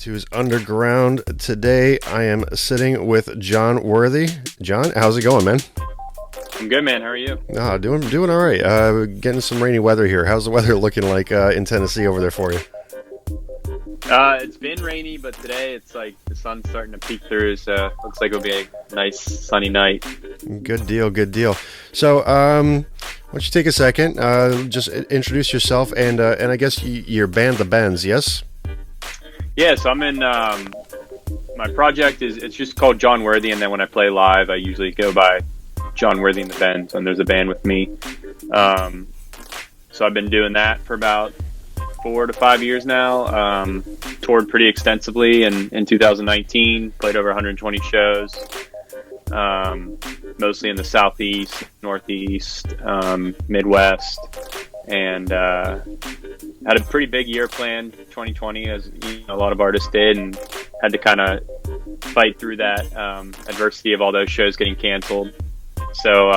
2's Underground. Today I am sitting with Jon Worthy. Jon, how's it going, man? I'm good, man. How are you? Doing all right. Getting some rainy weather here. How's the weather looking like in Tennessee over there for you? It's been rainy, but today it's like the sun's starting to peek through, so looks like it'll be a nice sunny night. Good deal. So, why don't you take a second, just introduce yourself and I guess your band, the 1's, yes? Yeah, so I'm in, my project it's just called Jon Worthy, and then when I play live, I usually go by Jon Worthy and the 1's, and there's a band with me. So I've been doing that for about 4 to 5 years now. Toured pretty extensively in 2019, played over 120 shows, mostly in the Southeast, Northeast, Midwest, and had a pretty big year planned 2020, as a lot of artists did, and had to kind of fight through that adversity of all those shows getting canceled. So,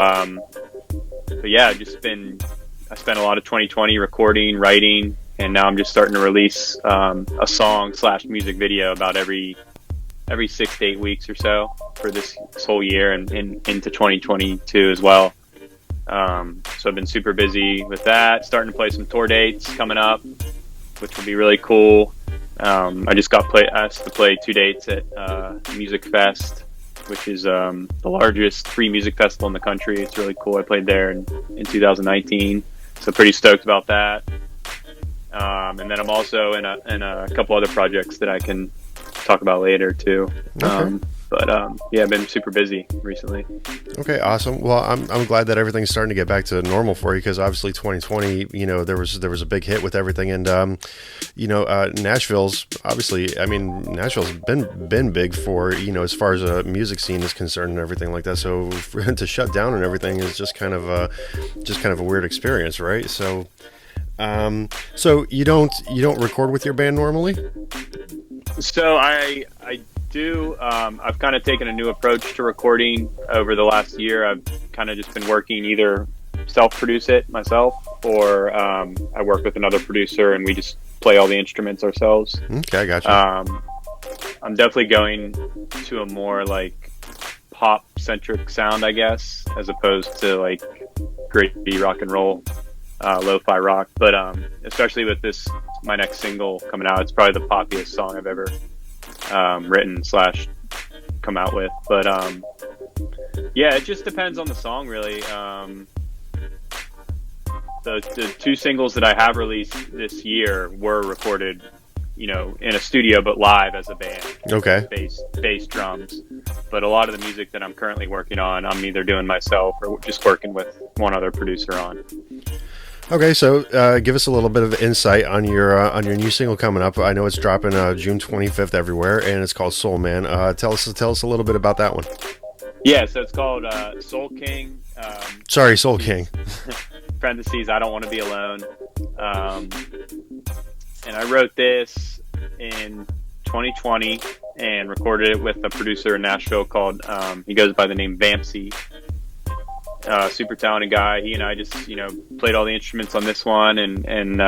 but yeah, I spent a lot of 2020 recording, writing, and now I'm just starting to release a song / music video about every 6 to 8 weeks or so for this whole year and into 2022 as well. So I've been super busy with that, starting to play some tour dates coming up, which will be really cool. I just got asked to play 2 dates at Music Fest, which is the largest free music festival in the country. It's really cool. I played there in 2019, so pretty stoked about that. And then I'm also in a couple other projects that I can talk about later too. Okay. Yeah, I've been super busy recently. Okay, awesome. Well, I'm glad that everything's starting to get back to normal for you, because obviously 2020, there was a big hit with everything, and Nashville's been big for as far as a music scene is concerned and everything like that. So to shut down and everything is just kind of a weird experience, right? So. So you don't record with your band normally? So I do. I've kind of taken a new approach to recording over the last year. I've kind of just been working, either self-produce it myself, or I work with another producer and we just play all the instruments ourselves. Okay, I gotcha. I'm definitely going to a more like pop-centric sound, I guess, as opposed to like gritty rock and roll. Lo-fi rock, but especially with my next single coming out, it's probably the poppiest song I've ever written / come out with. But yeah, it just depends on the song, really. The 2 singles that I have released this year were recorded, in a studio, but live as a band. Okay. Bass, drums. But a lot of the music that I'm currently working on, I'm either doing myself or just working with one other producer on. Okay, so give us a little bit of insight on your new single coming up. I know it's dropping June 25th everywhere, and it's called Soul Man. Tell us a little bit about that one. Yeah, so it's called Soul King. Sorry, Soul King. Parentheses, I don't want to be alone. And I wrote this in 2020 and recorded it with a producer in Nashville called, he goes by the name Vampsy. Super talented guy. He and I just, played all the instruments on this one, and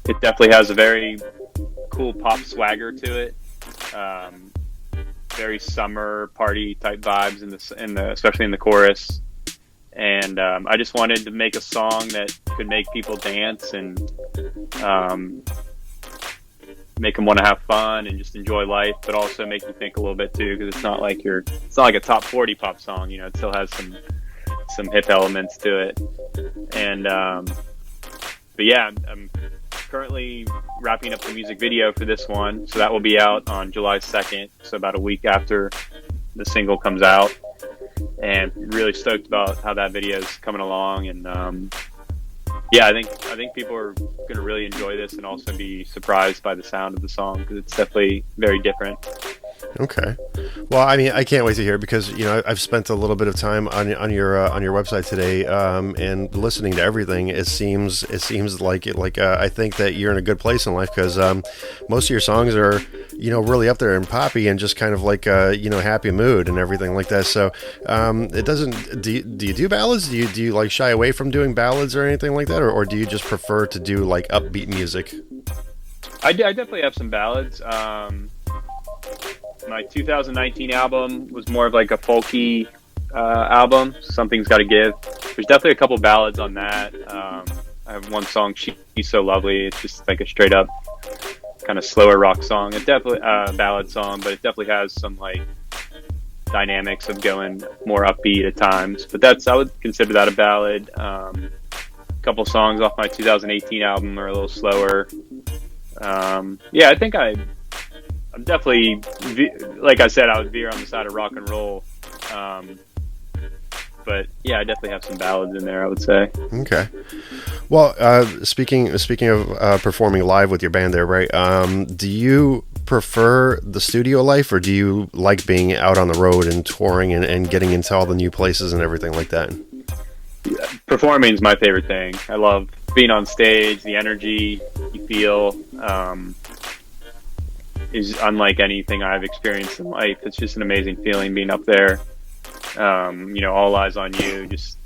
it definitely has a very cool pop swagger to it. Very summer party type vibes especially in the chorus. And I just wanted to make a song that could make people dance and make them want to have fun and just enjoy life, but also make you think a little bit too, because it's not like a top 40 pop song. It still has some hip elements to it. And but yeah, I'm currently wrapping up the music video for this one, so that will be out on July 2nd, so about a week after the single comes out. And really stoked about how that video is coming along. And yeah, I think people are going to really enjoy this and also be surprised by the sound of the song, because it's definitely very different. Okay. Well, I mean, I can't wait to hear it, because I've spent a little bit of time on your website today, and listening to everything. It seems like I think that you're in a good place in life, because most of your songs are really up there and poppy and just kind of like happy mood and everything like that. So it doesn't. Do you do ballads? Do you like shy away from doing ballads or anything like that, or do you just prefer to do like upbeat music? I definitely have some ballads. My 2019 album was more of like a folky album. Something's Got to Give. There's definitely a couple ballads on that. I have one song, She's So Lovely. It's just like a straight up kind of slower rock song. It's definitely a ballad song, but it definitely has some like dynamics of going more upbeat at times. But I would consider that a ballad. A couple songs off my 2018 album are a little slower. Yeah, I think I'm definitely, like I said, I would veer on the side of rock and roll. But yeah, I definitely have some ballads in there, I would say. Okay. Well, speaking of performing live with your band there, right? Do you prefer the studio life, or do you like being out on the road and touring and getting into all the new places and everything like that? Performing is my favorite thing. I love being on stage. The energy you feel is unlike anything I've experienced in life. It's just an amazing feeling being up there. All eyes on you. Just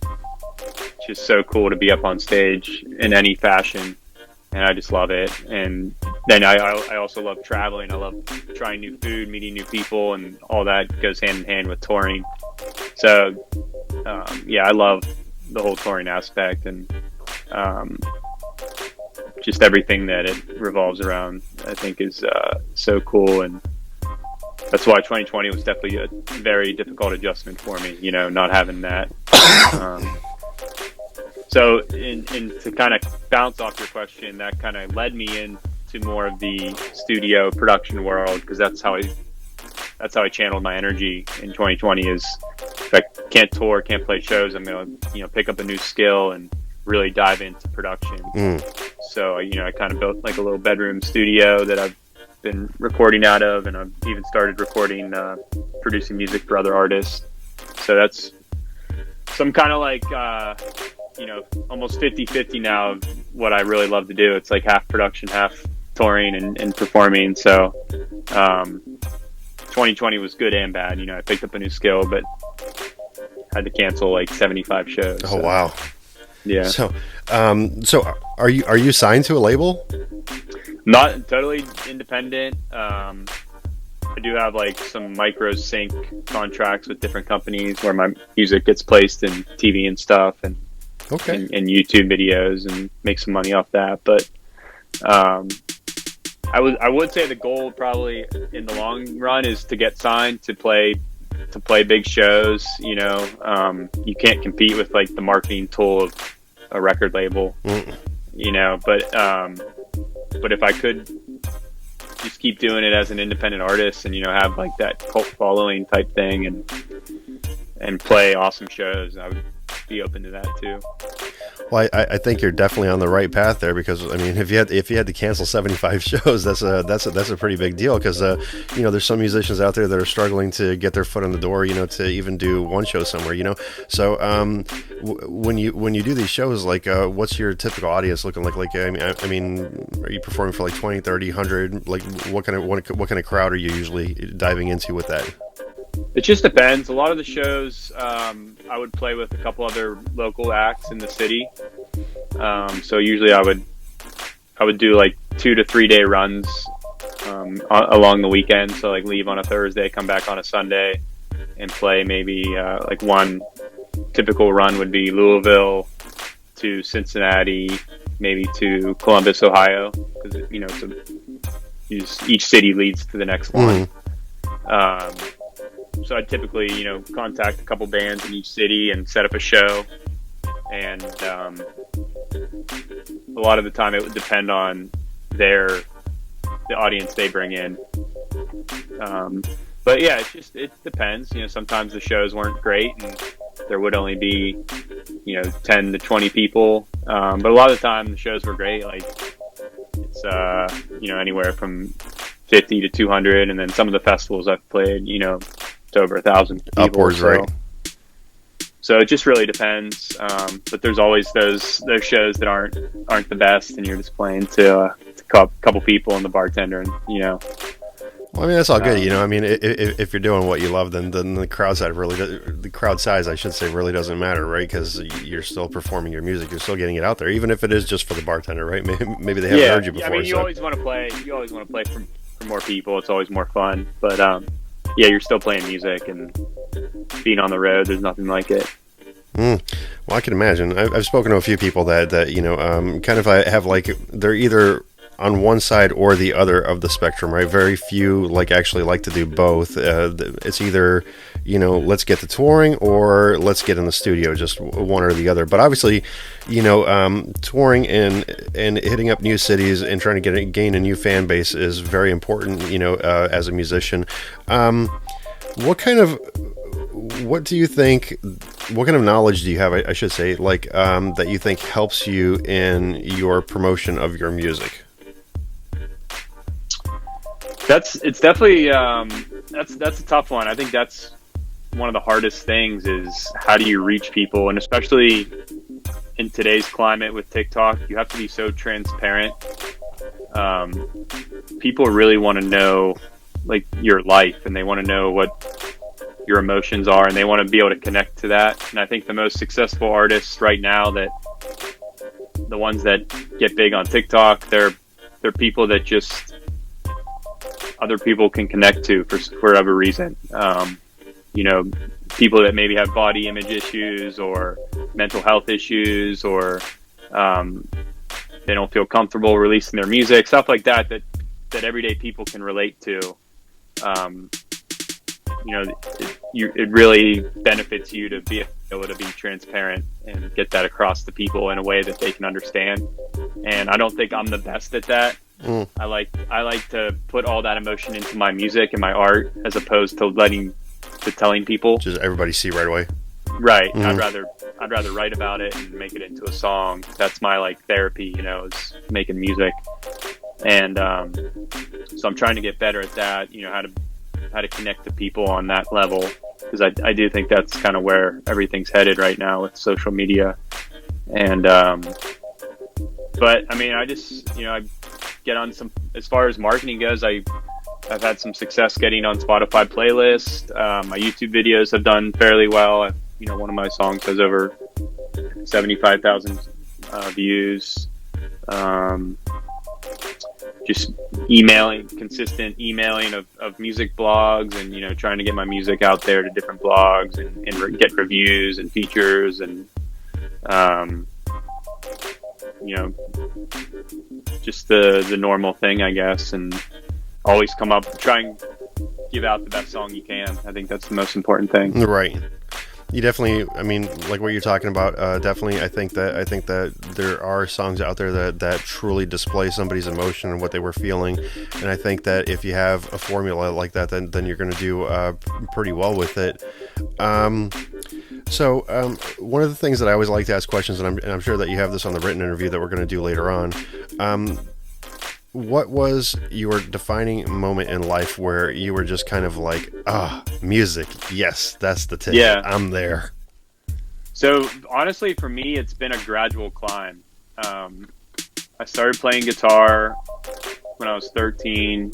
so cool to be up on stage in any fashion, and I just love it. And then I also love traveling. I love trying new food, meeting new people, and all that goes hand in hand with touring. So I love the whole touring aspect, and just everything that it revolves around, I think is so cool. And that's why 2020 was definitely a very difficult adjustment for me, not having that. So to kind of bounce off your question, that kind of led me into more of the studio production world, because that's how I channeled my energy in 2020. Is if I can't tour, can't play shows, I'm gonna pick up a new skill and really dive into production. So I kind of built like a little bedroom studio that I've been recording out of, and I've even started recording, producing music for other artists. So that's some kind of like almost 50-50 now of what I really love to do. It's like half production, half touring and performing. So 2020 was good and bad. I picked up a new skill, but had to cancel like 75 shows. Oh, wow. Yeah. So are you signed to a label? Not totally independent. I do have like some micro sync contracts with different companies where my music gets placed in TV and stuff, and YouTube videos, and make some money off that. But I would say the goal probably in the long run is to get signed to play big shows. You can't compete with like the marketing tool of a record label. But if I could just keep doing it as an independent artist and have like that cult following type thing and play awesome shows, I would be open to that too. Well, I think you're definitely on the right path there, because I mean, if you had to cancel 75 shows, that's a pretty big deal, because there's some musicians out there that are struggling to get their foot in the door, to even do one show somewhere, So when you do these shows, like what's your typical audience looking like? Like I mean, are you performing for like 20, 30, 100? Like what kind of crowd are you usually diving into with that? It just depends. A lot of the shows, I would play with a couple other local acts in the city. So usually I would do like 2 to 3 day runs along the weekend. So like leave on a Thursday, come back on a Sunday, and play maybe like one typical run would be Louisville to Cincinnati, maybe to Columbus, Ohio, because each city leads to the next one. So I'd typically, contact a couple bands in each city and set up a show. And a lot of the time it would depend on the audience they bring in. But yeah, it depends. Sometimes the shows weren't great and there would only be, 10 to 20 people. But a lot of the time the shows were great. Like it's, anywhere from 50 to 200. And then some of the festivals I've played, it's over 1,000 people. Upwards, right? So it just really depends. But there's always those shows that aren't the best, and you're just playing to a couple people and the bartender, and Well, I mean, that's all good. You know, I mean, if you're doing what you love, then the crowd size the crowd size, I should say, really doesn't matter, right? Because you're still performing your music, you're still getting it out there, even if it is just for the bartender, right? Maybe they haven't heard you before. I mean, you always want to play. You always want to play for more people. It's always more fun. But yeah, you're still playing music and being on the road. There's nothing like it. Well, I can imagine. I've spoken to a few people that you know, kind of have like they're either on one side or the other of the spectrum, right? Very few actually like to do both. It's either, you know, let's get to touring or let's get in the studio, just one or the other. But obviously, you know, touring and hitting up new cities and trying to gain a new fan base is very important, you know, as a musician. What do you think, what kind of knowledge do you have, I should say, that you think helps you in your promotion of your music? It's definitely that's a tough one. I think that's one of the hardest things is how do you reach people, and especially in today's climate with TikTok, you have to be so transparent. People really want to know like your life, and they want to know what your emotions are, and they want to be able to connect to that. And I think the most successful artists right now, that the ones that get big on TikTok, they're people that just other people can connect to for whatever reason. You know, people that maybe have body image issues or mental health issues, or they don't feel comfortable releasing their music, stuff like that everyday people can relate to. You know, it really benefits you to be able to be transparent and get that across to people in a way that they can understand. And I don't think I'm the best at that. I like to put all that emotion into my music and my art, as opposed to telling people. Just everybody see right away. Right. I'd rather write about it and make it into a song. That's my therapy, you know, is making music. And so I'm trying to get better at that, you know, how to connect to people on that level, because I do think that's kind of where everything's headed right now with social media. And but I mean, I just, you know, I get on some, as far as marketing goes, I've had some success getting on Spotify playlist. My YouTube videos have done fairly well. You know, one of my songs has over 75,000 views. Just consistent emailing of music blogs, and, you know, trying to get my music out there to different blogs and get reviews and features, and you know, just the normal thing, I guess, and always try and give out the best song you can. I think that's the most important thing. Right. You definitely, I mean, like what you're talking about, definitely, I think that there are songs out there that truly display somebody's emotion and what they were feeling. And I think that if you have a formula like that, then you're going to do pretty well with it. So one of the things that I always like to ask questions, and I'm sure that you have this on the written interview that we're going to do later on, what was your defining moment in life where you were just kind of like, music, yes, that's the ticket. Yeah. I'm there. So honestly, for me, it's been a gradual climb. I started playing guitar when I was 13.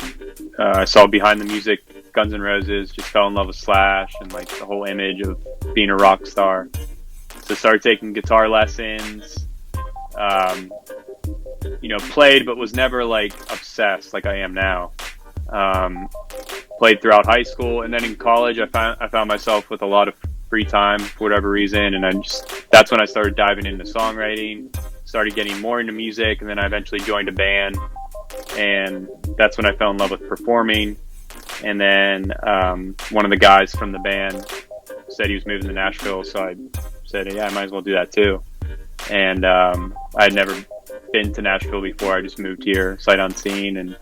I saw Behind the Music, Guns N' Roses, just fell in love with Slash and like the whole image of being a rock star. So I started taking guitar lessons. You know, played, but was never like obsessed like I am now. Played throughout high school, and then in college, I found myself with a lot of free time for whatever reason, and that's when I started diving into songwriting, started getting more into music, and then I eventually joined a band, and that's when I fell in love with performing. And then one of the guys from the band said he was moving to Nashville, so I said, yeah, I might as well do that too. And I had never been to Nashville before. I just moved here sight unseen, and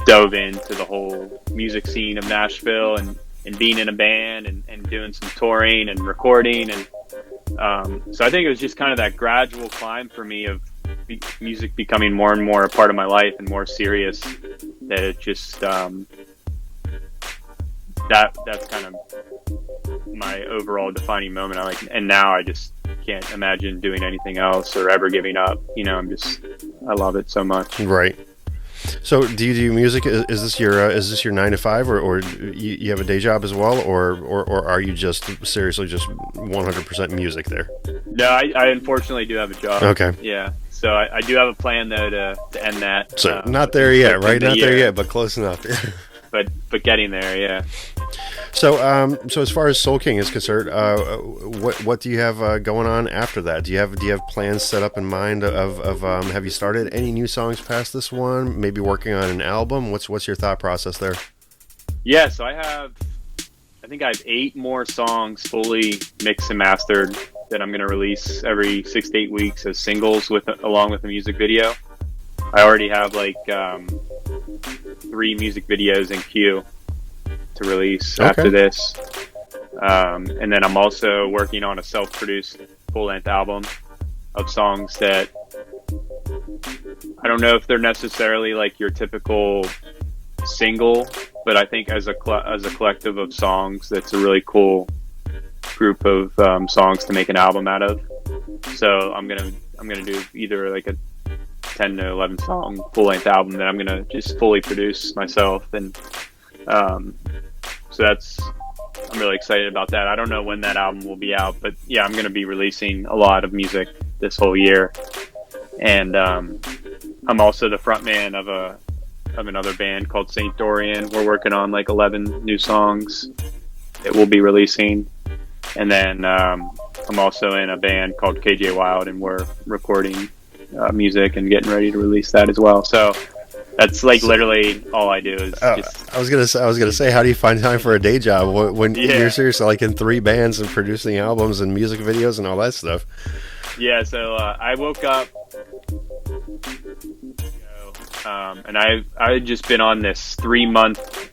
dove into the whole music scene of Nashville and being in a band and doing some touring and recording. And so I think it was just kind of that gradual climb for me of music becoming more and more a part of my life and more serious, that it just that's kind of my overall defining moment. And now I just can't imagine doing anything else or ever giving up. You know, I love it so much. Right. So, do you do music? Is this your 9 to 5, or you have a day job as well, or are you just seriously just 100% music there? No, I unfortunately do have a job. Okay. Yeah. So I do have a plan though to end that. So not there yet, right? Not there year, yet, but close enough. but getting there, yeah. So as far as Soul King is concerned, what do you have going on after that? Do you have plans set up in mind of have you started any new songs past this one? Maybe working on an album? What's your thought process there? Yeah, so I think I have 8 more songs fully mixed and mastered that I'm going to release every 6 to 8 weeks as singles along with a music video. I already have like 3 music videos in queue to release after this. And then I'm also working on a self-produced full-length album of songs that I don't know if they're necessarily like your typical single, but I think as a collective of songs, that's a really cool group of songs to make an album out of. So I'm gonna do either like a 10 to 11 song full-length album that I'm gonna just fully produce myself, and so I'm really excited about that. I don't know when that album will be out, but yeah, I'm gonna be releasing a lot of music this whole year, and I'm also the frontman of another band called Saint Dorian. We're working on like 11 new songs that we'll be releasing. And then I'm also in a band called KJ Wild, and we're recording music and getting ready to release that as well. So that's like literally all I do is just... I was gonna say, how do you find time for a day job when you're seriously like in 3 bands and producing albums and music videos and all that stuff? Yeah, so I woke up and I've just been on this 3-month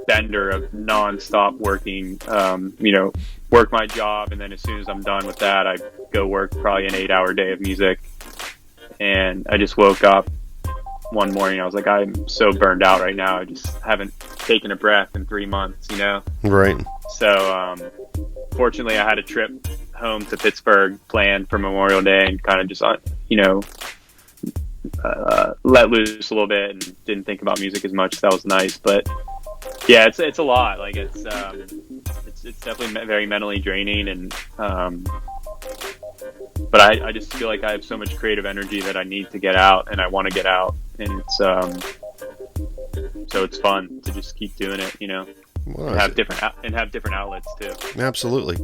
bender of nonstop working, work my job, and then as soon as I'm done with that, I go work probably an 8-hour day of music. And I just woke up one morning, I was like, I'm so burned out right now. I just haven't taken a breath in 3 months, Right. So fortunately I had a trip home to Pittsburgh planned for Memorial Day, and kind of just let loose a little bit and didn't think about music as much. That was nice. But yeah, it's a lot. Like it's definitely very mentally draining, and but I just feel like I have so much creative energy that I need to get out, and I want to get out, and it's so it's fun to just keep doing it, Well, and have different outlets too. Absolutely.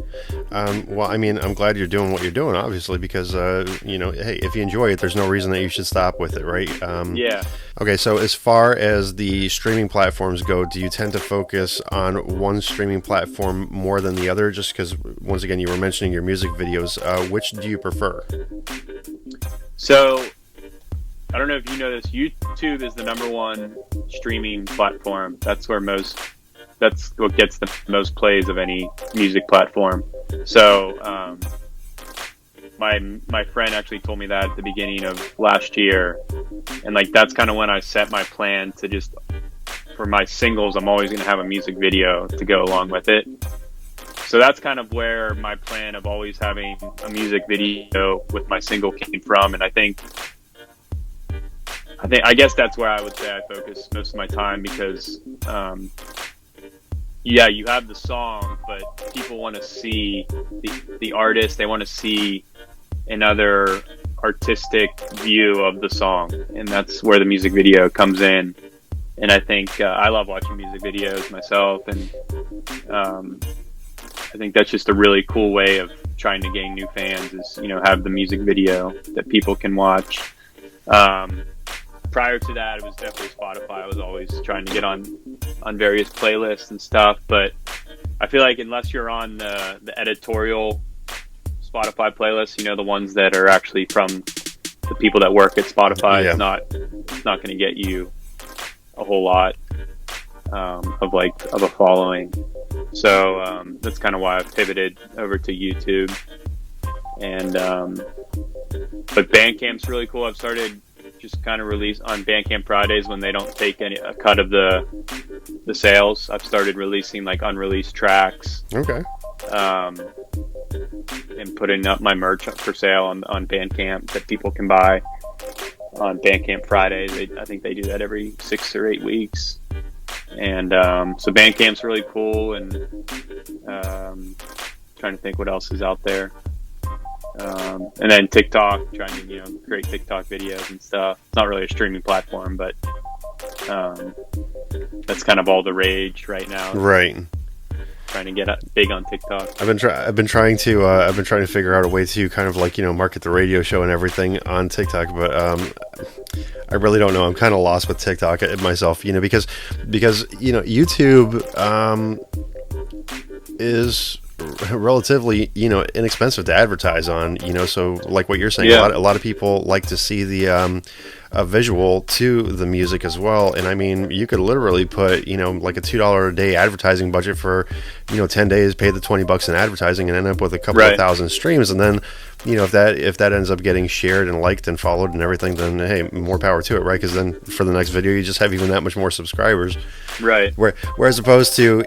Well, I mean, I'm glad you're doing what you're doing, obviously, because hey, if you enjoy it, there's no reason that you should stop with it, right? Yeah. Okay, so as far as the streaming platforms go, do you tend to focus on one streaming platform more than the other? Just because, once again, you were mentioning your music videos. Which do you prefer? So, I don't know if you know this. YouTube is the #1 streaming platform. That's what gets the most plays of any music platform. So, my friend actually told me that at the beginning of last year, and like that's kind of when I set my plan to just, for my singles, I'm always going to have a music video to go along with it. So that's kind of where my plan of always having a music video with my single came from, and I guess that's where I would say I focus most of my time, because yeah, you have the song, but people want to see the artist. They want to see another artistic view of the song, and that's where the music video comes in. And I think I love watching music videos myself, and I think that's just a really cool way of trying to gain new fans, is have the music video that people can watch. Prior to that, it was definitely Spotify. I was always trying to get on various playlists and stuff, but I feel like unless you're on the editorial Spotify playlists, the ones that are actually from the people that work at Spotify, yeah, it's not going to get you a whole lot of a following. So that's kind of why I've pivoted over to YouTube. And but Bandcamp's really cool. I've started just kind of release on Bandcamp Fridays when they don't take a cut of the sales. I've started releasing like unreleased tracks. Okay. And putting up my merch for sale on Bandcamp that people can buy. on Bandcamp Fridays. I think they do that every 6 or 8 weeks. And so Bandcamp's really cool, and trying to think what else is out there. And then TikTok, trying to create TikTok videos and stuff. It's not really a streaming platform, but that's kind of all the rage right now. Right. Trying to get big on TikTok. I've been trying to figure out a way to kind of like market the radio show and everything on TikTok, but I really don't know. I'm kind of lost with TikTok myself, because YouTube is relatively inexpensive to advertise on, so like what you're saying, a lot of people like to see the a visual to the music as well. And I mean, you could literally put like a $2 a day advertising budget for 10 days, pay the $20 in advertising, and end up with a couple of thousand streams. And then if that ends up getting shared and liked and followed and everything, then hey, more power to it, right? Because then for the next video you just have even that much more subscribers, right? Whereas opposed to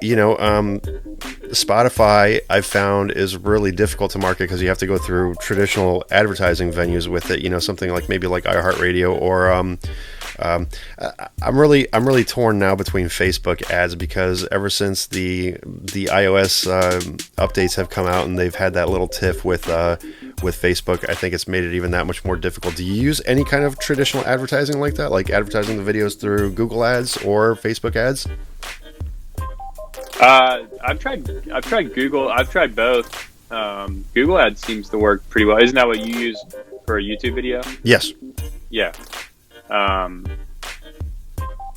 Spotify, I've found is really difficult to market because you have to go through traditional advertising venues with it. Something like maybe like iHeartRadio, or I'm really torn now between Facebook ads, because ever since the iOS updates have come out and they've had that little tiff with Facebook, I think it's made it even that much more difficult. Do you use any kind of traditional advertising like that, like advertising the videos through Google ads or Facebook ads? I've tried Google. I've tried both. Google ads seems to work pretty well. Isn't that what you use for a YouTube video? Yes. Yeah.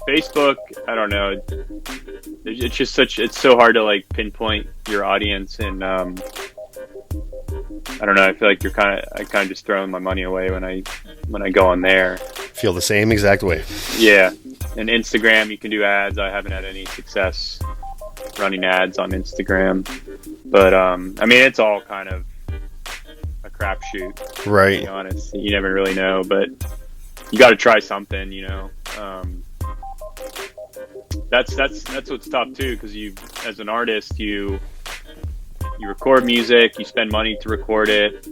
Facebook, I don't know. It's just it's so hard to like pinpoint your audience, and I don't know. I feel like I kind of just throwing my money away when I go on there. Feel the same exact way. Yeah. And Instagram, you can do ads. I haven't had any success running ads on Instagram, but I mean, it's all kind of a crapshoot, right? To be honest, you never really know, but you got to try something, That's what's tough too, because you, as an artist, you record music, you spend money to record it,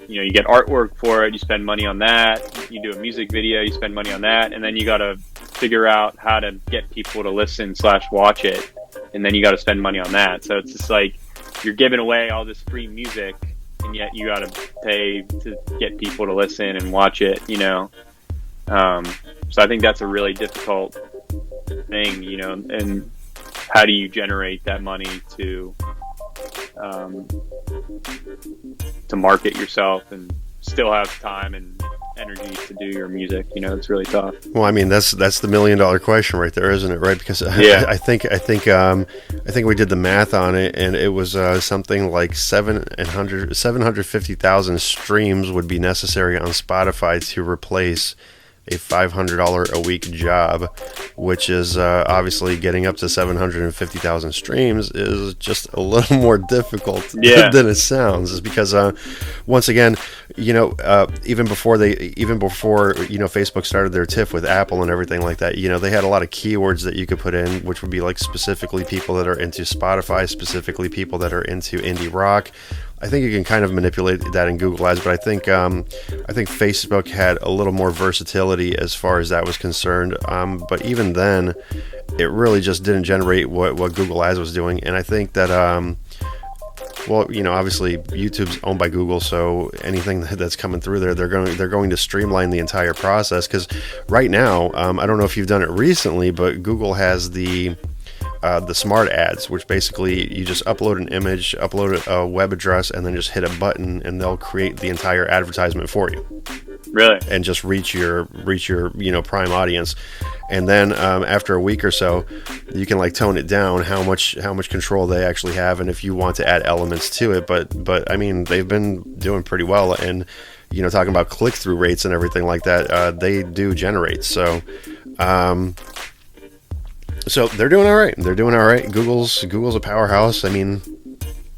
you get artwork for it, you spend money on that, you do a music video, you spend money on that, and then you got to figure out how to get people to listen/watch it, and then you got to spend money on that. So it's just like you're giving away all this free music, and yet you got to pay to get people to listen and watch it, So I think that's a really difficult thing, and how do you generate that money to market yourself and still have time and energy to do your music? It's really tough. Well, I mean, that's the $1 million question right there, isn't it? Right? Because I think we did the math on it, and it was something like 750,000 streams would be necessary on Spotify to replace a $500 a week job, which is obviously getting up to 750,000 streams is just a little more difficult than it sounds. Is because once again, even before Facebook started their tiff with Apple and everything like that, they had a lot of keywords that you could put in, which would be like specifically people that are into Spotify, specifically people that are into indie rock. I think you can kind of manipulate that in Google Ads, but I think Facebook had a little more versatility as far as that was concerned. But even then, it really just didn't generate what Google Ads was doing. And I think that, obviously YouTube's owned by Google, so anything that's coming through there, they're going to streamline the entire process. Because right now, I don't know if you've done it recently, but Google has the smart ads, which basically you just upload an image, upload a web address, and then just hit a button, and they'll create the entire advertisement for you. Really? And just reach your prime audience. And then after a week or so, you can like tone it down how much control they actually have, and if you want to add elements to it. But I mean, they've been doing pretty well, and talking about click-through rates and everything like that, they do generate. So they're doing all right. Google's a powerhouse. I mean,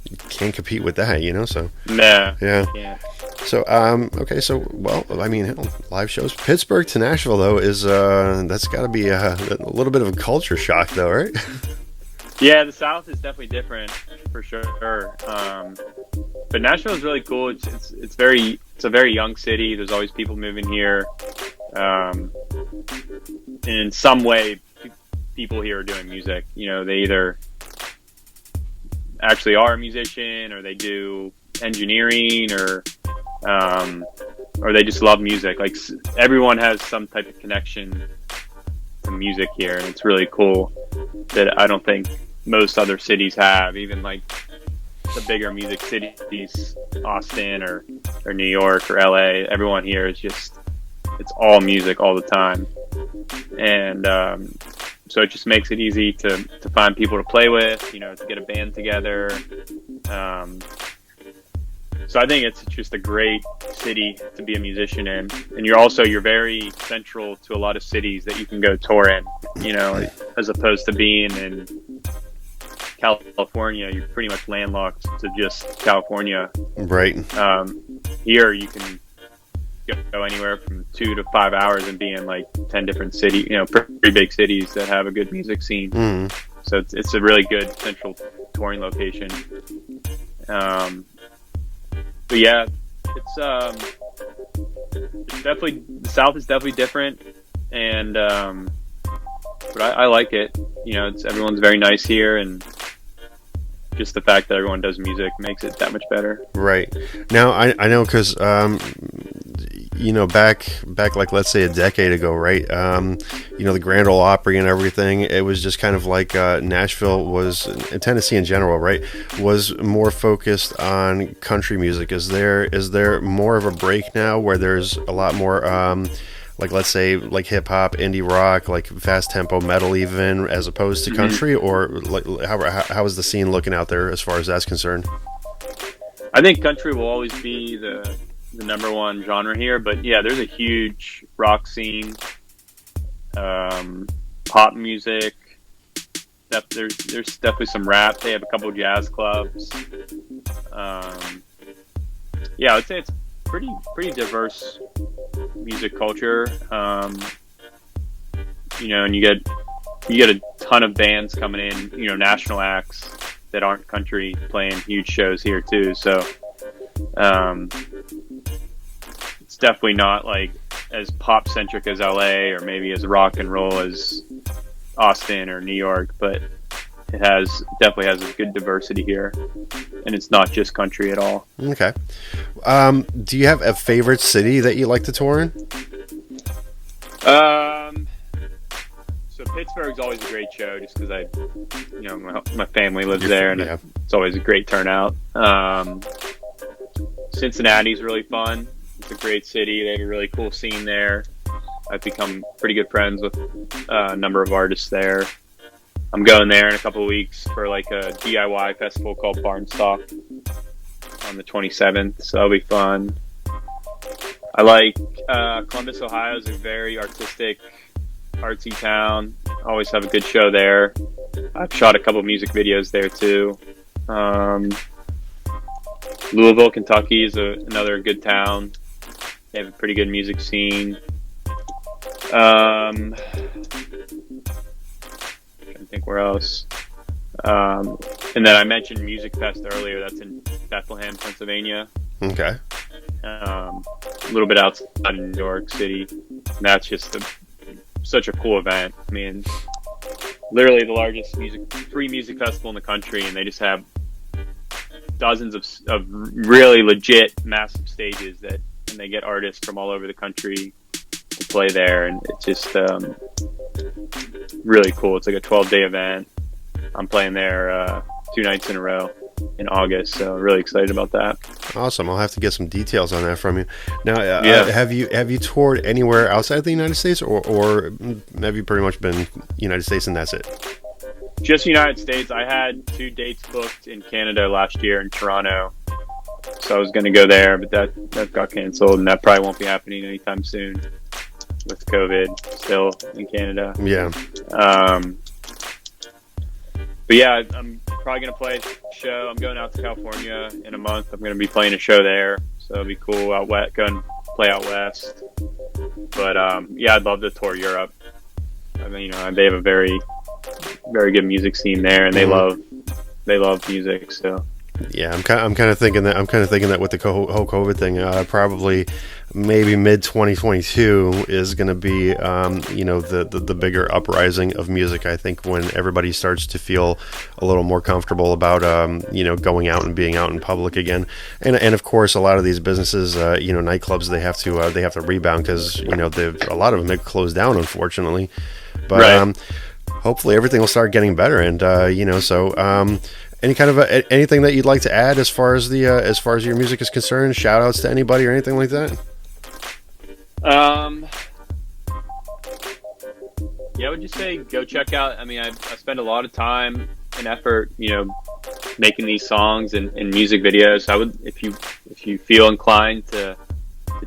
you can't compete with that, So nah, yeah. So okay. So I mean, live shows. Pittsburgh to Nashville though is that's got to be a little bit of a culture shock though, right? Yeah, the South is definitely different for sure. But Nashville is really cool. It's very it's a very young city. There's always people moving here. And in some way, people here are doing music. You know, they either actually are a musician, or they do engineering, or they just love music. Like, everyone has some type of connection to music here, and it's really cool that I don't think most other cities have. Even like the bigger music cities, Austin or New York or LA, everyone here is just, it's all music all the time. And so it just makes it easy to find people to play with, you know, to get a band together. So I think it's just a great city to be a musician in. And you're very central to a lot of cities that you can go tour in, you know, as opposed to being in California. You're pretty much landlocked to just California. Right. Here you can go anywhere from 2 to 5 hours and be in like 10 different cities, you know, pretty big cities that have a good music scene. So it's a really good central touring location. But yeah, it's definitely, the South is definitely different, and but I like it. You know, everyone's very nice here, and just the fact that everyone does music makes it that much better. Right. Now I know, because you know, back like, let's say a decade ago, right? You know, the Grand Ole Opry and everything, it was just kind of like Nashville was, and Tennessee in general, right, was more focused on country music. Is there more of a break now where there's a lot more like, let's say, like hip hop, indie rock, like fast tempo metal, even, as opposed to country? Or like, how is the scene looking out there as far as that's concerned? I think country will always be the number one genre here, but yeah, there's a huge rock scene, pop music. There's definitely some rap. They have a couple jazz clubs. Yeah, I'd say it's pretty diverse music culture. You know, and you get a ton of bands coming in, you know, national acts that aren't country playing huge shows here too. So it's definitely not like as pop centric as LA, or maybe as rock and roll as Austin or New York, but it definitely has a good diversity here, and it's not just country at all. Okay. Do you have a favorite city that you like to tour in? So Pittsburgh's always a great show, just because my family lives there, and it's always a great turnout. Cincinnati's really fun. It's a great city. They have a really cool scene there. I've become pretty good friends with a number of artists there. I'm going there in a couple of weeks for like a DIY festival called Barnstock on the 27th, so that'll be fun. I like Columbus, Ohio is a very artistic, artsy town. Always have a good show there. I've shot a couple of music videos there too. Louisville, Kentucky is another good town. They have a pretty good music scene. Trying to think where else. And then I mentioned Music Fest earlier. That's in Bethlehem, Pennsylvania. Okay. A little bit outside of New York City. And that's just such a cool event. I mean, literally the largest free music festival in the country, and they just have dozens of really legit massive stages and they get artists from all over the country to play there, and it's just really cool. It's like a 12-day event. I'm playing there 2 nights in a row in August, so really excited about that. Awesome. I'll have to get some details on that from you. Now, have you toured anywhere outside the United States, or have you pretty much been United States and that's it? Just United States. I had 2 dates booked in Canada last year in Toronto, so I was going to go there, but that got canceled, and that probably won't be happening anytime soon with COVID still in Canada. Yeah. But yeah, I'm probably going to play a show. I'm going out to California in a month. I'm going to be playing a show there, so it'll be cool. Out west, go and play out west. But yeah, I'd love to tour Europe. I mean, they have a very, very good music scene there, and they love music. So Yeah, I'm kind of thinking that with the whole COVID thing, probably maybe mid 2022 is going to be the bigger uprising of music. I think when everybody starts to feel a little more comfortable about going out and being out in public again, and of course a lot of these businesses, nightclubs, they have to rebound because a lot of them have closed down, unfortunately. But right. Hopefully everything will start getting better, and any kind of anything that you'd like to add as far as your music is concerned? Shout outs to anybody or anything like that? Yeah, I would just say go check out. I mean, I spend a lot of time and effort, making these songs and music videos. I would, if you feel inclined to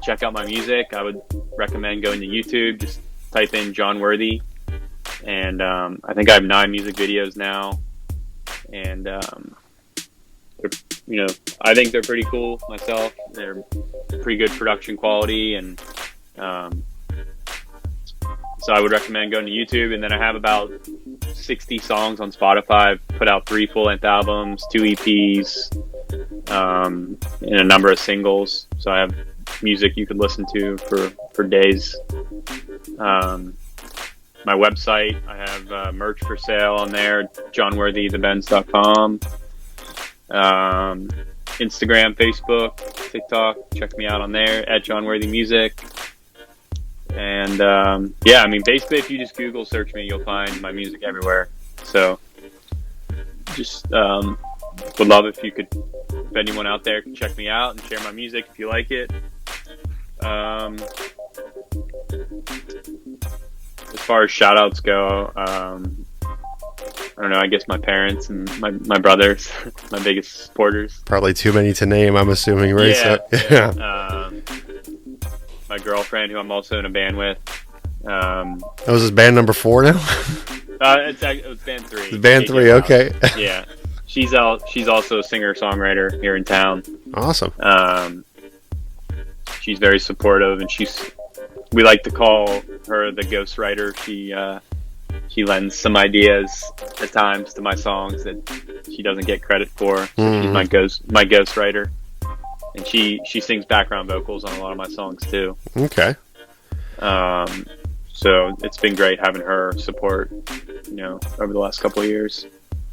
check out my music, I would recommend going to YouTube. Just type in Jon Worthy, and I think I have 9 music videos now. And I think they're pretty cool myself. They're pretty good production quality, and so I would recommend going to YouTube. And then I have about 60 songs on Spotify. I've put out 3 full-length albums, 2 EPs, and a number of singles. So I have music you could listen to for days. My website, I have merch for sale on there, jonworthythebends.com. Instagram, Facebook, TikTok, check me out on there at Jon Worthy Music. And basically if you just Google search me, you'll find my music everywhere. So just would love if anyone out there can check me out and share my music if you like it. As far as shout outs go, I don't know, I guess my parents and my brothers, my biggest supporters. Probably too many to name, I'm assuming, right? Yeah. My girlfriend, who I'm also in a band with. Was this band number 4 now? It was band 3. It's band 3, okay. Yeah. She's also a singer-songwriter here in town. Awesome. She's very supportive, and we like to call her the ghostwriter. She lends some ideas at times to my songs that she doesn't get credit for. So she's my ghostwriter, and she sings background vocals on a lot of my songs too. Okay. So it's been great having her support, over the last couple of years.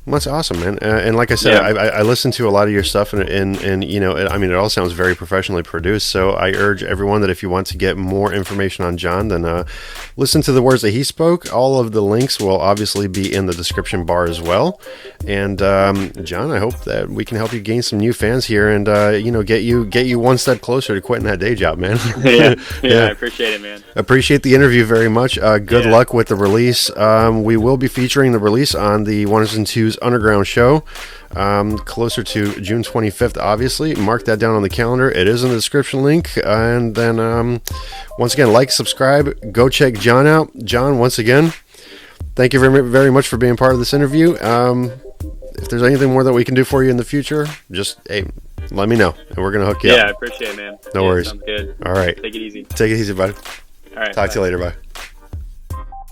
That's awesome, man. And like I said, yeah. I listened to a lot of your stuff, and it all sounds very professionally produced. So I urge everyone that if you want to get more information on Jon, then listen to the words that he spoke. All of the links will obviously be in the description bar as well. And Jon, I hope that we can help you gain some new fans here, and get you one step closer to quitting that day job, man. yeah, I appreciate it, man. Appreciate the interview very much. Good luck with the release. We will be featuring the release on the 1's and 2's Underground show closer to June 25th. Obviously, mark that down on the calendar. It is in the description link. And then once again, like, subscribe, go check Jon out. Jon, once again, thank you very, very much for being part of this interview. If there's anything more that we can do for you in the future, just let me know, and we're gonna hook you up. Yeah, I appreciate it, man. No worries. Sounds good. All right, take it easy, bud. All right, Talk to you later. Bye.